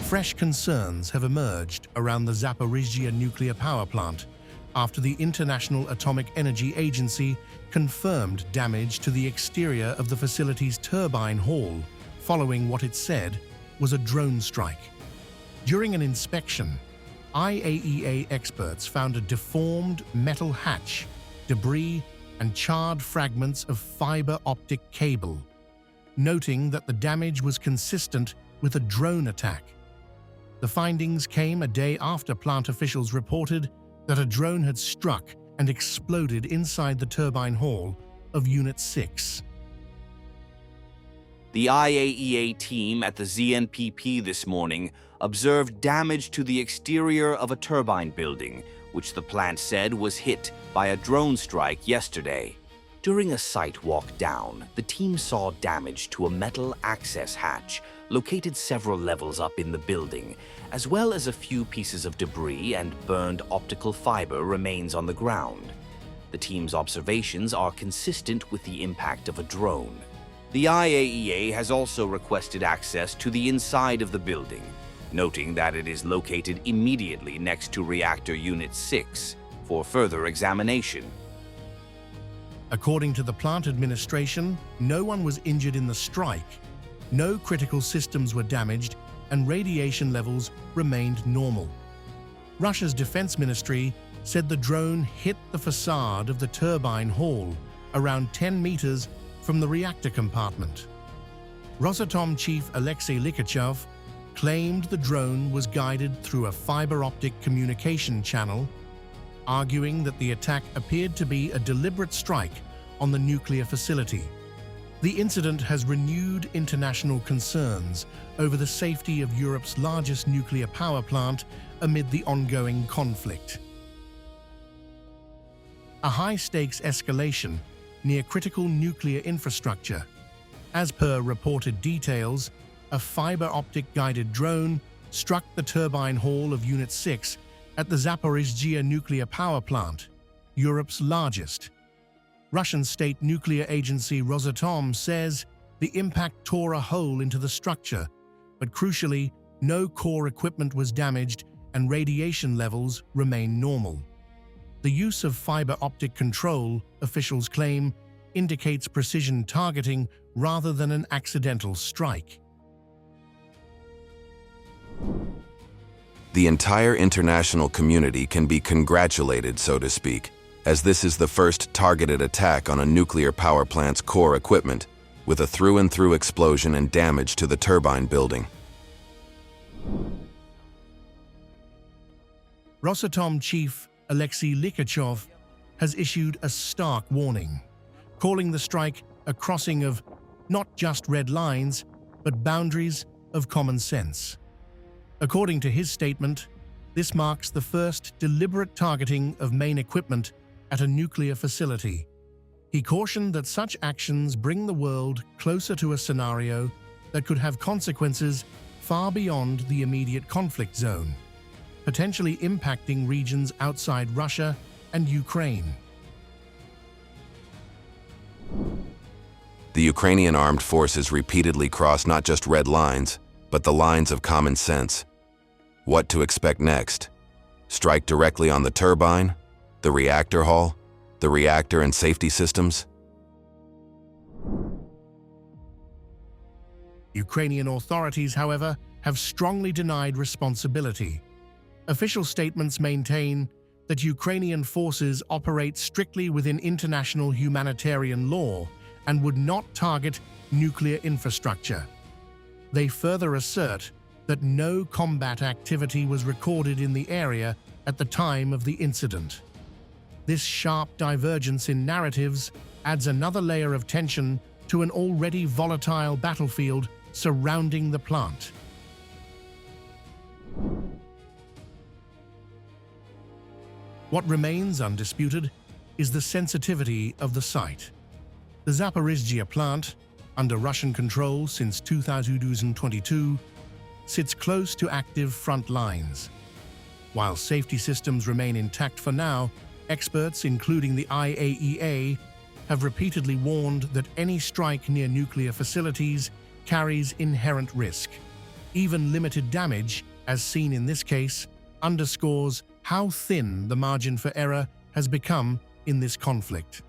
Fresh concerns have emerged around the Zaporizhzhia Nuclear Power Plant after the International Atomic Energy Agency confirmed damage to the exterior of the facility's turbine hall following what it said was a drone strike. During an inspection, IAEA experts found a deformed metal hatch, debris, and charred fragments of fiber-optic cable, noting that the damage was consistent with a drone attack. The findings came a day after plant officials reported that a drone had struck and exploded inside the turbine hall of Unit 6. The IAEA team at the ZNNP this morning observed damage to the exterior of a turbine building, which the plant said was hit by a drone strike yesterday. During a site walk down, the team saw damage to a metal access hatch located several levels up in the building, as well as a few pieces of debris and burned optical fiber remains on the ground. The team's observations are consistent with the impact of a drone. The IAEA has also requested access to the inside of the building, noting that it is located immediately next to Reactor Unit 6 for further examination. According to the plant administration, no one was injured in the strike, no critical systems were damaged, and radiation levels remained normal. Russia's defense ministry said the drone hit the facade of the turbine hall around 10 meters from the reactor compartment. Rosatom chief Alexei Likhachov claimed the drone was guided through a fiber-optic communication channel, arguing that the attack appeared to be a deliberate strike on the nuclear facility. The incident has renewed international concerns over the safety of Europe's largest nuclear power plant amid the ongoing conflict. A high-stakes escalation near critical nuclear infrastructure. As per reported details, a fiber-optic guided drone struck the turbine hall of Unit 6 at the Zaporizhzhia Nuclear Power Plant, Europe's largest. Russian state nuclear agency Rosatom says the impact tore a hole into the structure, but crucially, no core equipment was damaged and radiation levels remain normal. The use of fiber-optic control, officials claim, indicates precision targeting rather than an accidental strike. The entire international community can be congratulated, so to speak, as this is the first targeted attack on a nuclear power plant's core equipment, with a through-and-through explosion and damage to the turbine building. Rosatom chief Alexei Likhachov has issued a stark warning, calling the strike a crossing of not just red lines, but boundaries of common sense. According to his statement, this marks the first deliberate targeting of main equipment at a nuclear facility. He cautioned that such actions bring the world closer to a scenario that could have consequences far beyond the immediate conflict zone, potentially impacting regions outside Russia and Ukraine. The Ukrainian armed forces repeatedly cross not just red lines, but the lines of common sense. What to expect next? Strike directly on the turbine, the reactor hall, the reactor and safety systems? Ukrainian authorities, however, have strongly denied responsibility. Official statements maintain that Ukrainian forces operate strictly within international humanitarian law and would not target nuclear infrastructure. They further assert that no combat activity was recorded in the area at the time of the incident. This sharp divergence in narratives adds another layer of tension to an already volatile battlefield surrounding the plant. What remains undisputed is the sensitivity of the site. The Zaporizhzhia plant, under Russian control since 2022, sits close to active front lines. While safety systems remain intact for now, experts, including the IAEA, have repeatedly warned that any strike near nuclear facilities carries inherent risk. Even limited damage, as seen in this case, underscores how thin the margin for error has become in this conflict.